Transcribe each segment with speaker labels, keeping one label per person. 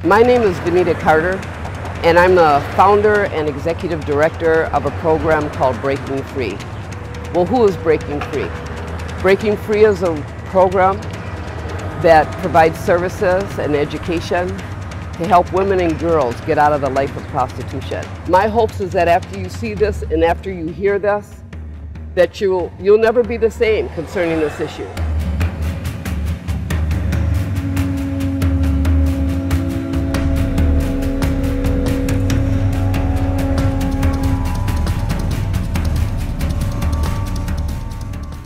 Speaker 1: My name is Vanita Carter, and I'm the founder and executive director of a program called Breaking Free. Well, who is Breaking Free? Breaking Free is a program that provides services and education to help women and girls get out of the life of prostitution. My hopes is that after you see this and after you hear this, that you'll never be the same concerning this issue.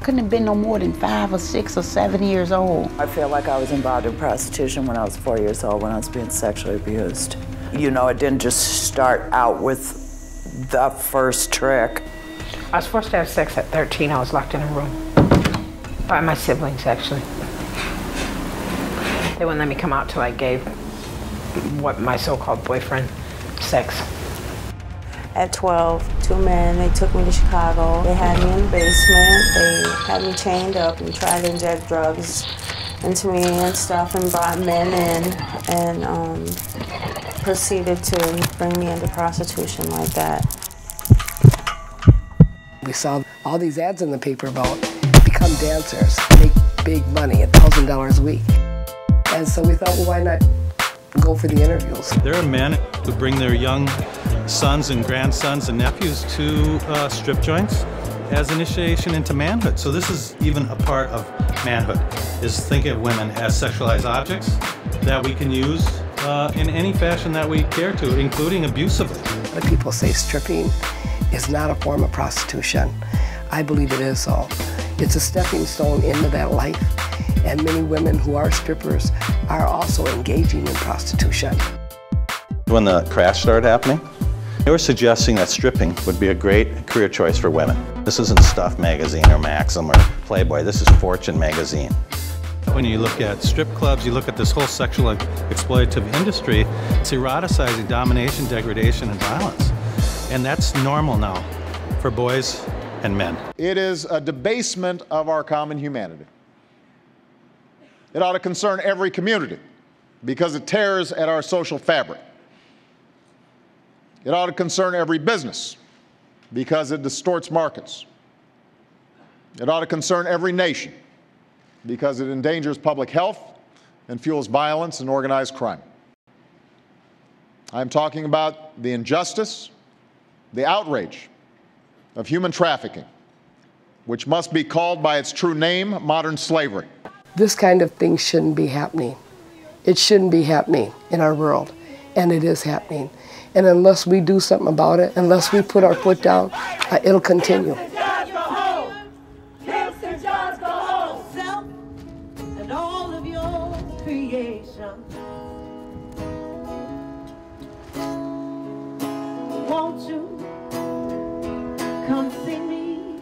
Speaker 2: Couldn't have been no more than 5 or 6 or 7 years old.
Speaker 3: I feel like I was involved in prostitution when I was 4 years old, when I was being sexually abused. You know, it didn't just start out with the first trick.
Speaker 4: I was forced to have sex at 13. I was locked in a room by my siblings, actually. They wouldn't let me come out till I gave what my so-called boyfriend sex.
Speaker 5: At 12, 2 men, they took me to Chicago. They had me in the basement. They had me chained up and tried to inject drugs into me and stuff and brought men in and proceeded to bring me into prostitution like that.
Speaker 6: We saw all these ads in the paper about become dancers, make big money, $1,000 a week. And so we thought, well, why not go for the interviews?
Speaker 7: There are men who bring their young sons and grandsons and nephews to strip joints as initiation into manhood. So this is even a part of manhood, is thinking of women as sexualized objects that we can use in any fashion that we care to, including abusively.
Speaker 6: A lot of people say stripping is not a form of prostitution. I believe it is so. It's a stepping stone into that life, and many women who are strippers are also engaging in prostitution.
Speaker 7: When the crash started happening, they were suggesting that stripping would be a great career choice for women. This isn't Stuff magazine or Maxim or Playboy, this is Fortune magazine. When you look at strip clubs, you look at this whole sexual exploitative industry, it's eroticizing domination, degradation, and violence. And that's normal now for boys and men.
Speaker 8: It is a debasement of our common humanity. It ought to concern every community because it tears at our social fabric. It ought to concern every business because it distorts markets. It ought to concern every nation because it endangers public health and fuels violence and organized crime. I'm talking about the injustice, the outrage of human trafficking, which must be called by its true name, modern slavery.
Speaker 6: This kind of thing shouldn't be happening. It shouldn't be happening in our world, and it is happening. And unless we do something about it, unless we put our foot down, it'll continue.
Speaker 9: Won't you come see me,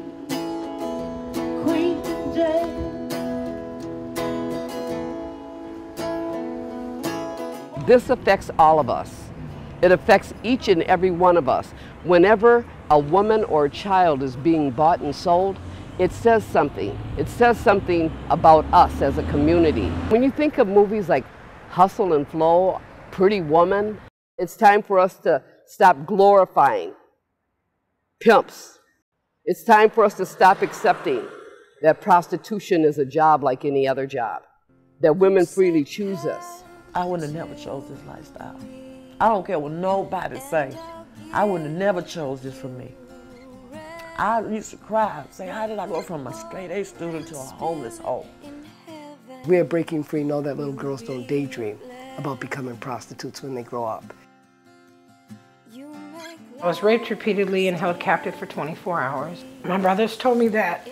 Speaker 9: Queen Jane?
Speaker 1: This affects all of us. It affects each and every one of us. Whenever a woman or a child is being bought and sold, it says something. It says something about us as a community. When you think of movies like Hustle and Flow, Pretty Woman, it's time for us to stop glorifying pimps. It's time for us to stop accepting that prostitution is a job like any other job, that women freely choose this.
Speaker 10: I would have never chose this lifestyle. I don't care what nobody say. I would have never chose this for me. I used to cry, say, how did I go from a straight A student to a homeless hoe?
Speaker 6: We at Breaking Free know that little girls don't daydream about becoming prostitutes when they grow up.
Speaker 4: I was raped repeatedly and held captive for 24 hours. My brothers told me that.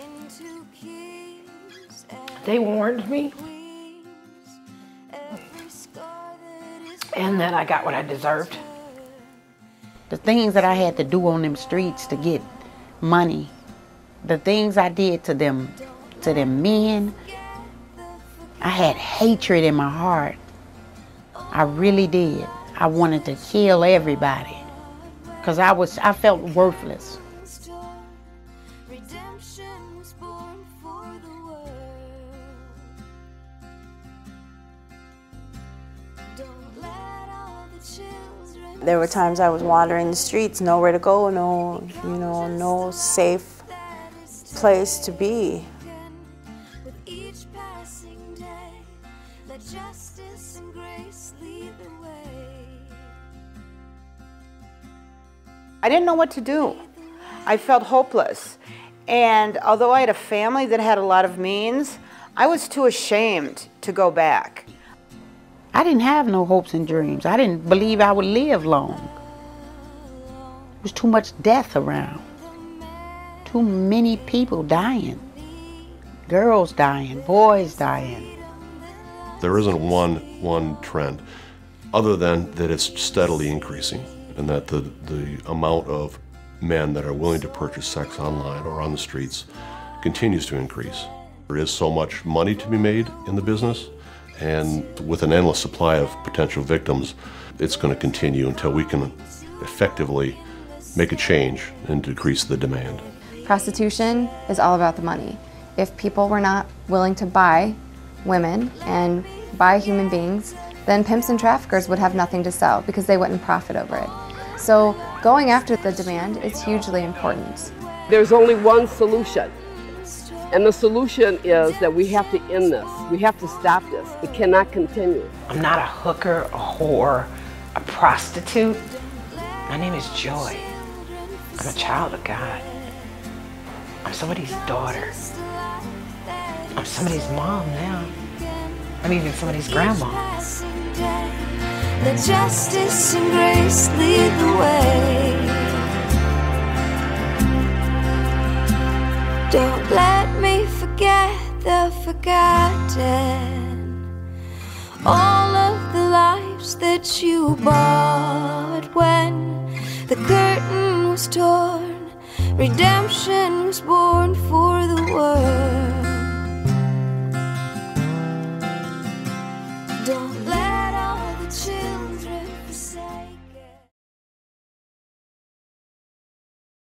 Speaker 4: They warned me. And that I got what I deserved.
Speaker 2: The things that I had to do on them streets to get money, the things I did to them men, I had hatred in my heart. I really did. I wanted to kill everybody because I felt worthless.
Speaker 9: Don't let
Speaker 5: There were times I was wandering the streets, nowhere to go, no safe place to be.
Speaker 11: I didn't know what to do. I felt hopeless. And although I had a family that had a lot of means, I was too ashamed to go back.
Speaker 2: I didn't have no hopes and dreams. I didn't believe I would live long. There was too much death around. Too many people dying. Girls dying, boys dying.
Speaker 12: There isn't one trend, other than that it's steadily increasing, and that the amount of men that are willing to purchase sex online or on the streets continues to increase. There is so much money to be made in the business, and with an endless supply of potential victims, it's going to continue until we can effectively make a change and decrease the demand.
Speaker 13: Prostitution is all about the money. If people were not willing to buy women and buy human beings, then pimps and traffickers would have nothing to sell because they wouldn't profit over it. So going after the demand is hugely important.
Speaker 1: There's only one solution, and the solution is that we have to end this. We have to stop this. It cannot continue.
Speaker 4: I'm not a hooker, a whore, a prostitute. My name is Joy. I'm a child of God. I'm somebody's daughter. I'm somebody's mom now. I'm even somebody's grandma.
Speaker 9: Let justice and grace lead the way. Don't let me forget the forgotten. All of the lives that you bought when the curtain was torn. Redemption was born for the world.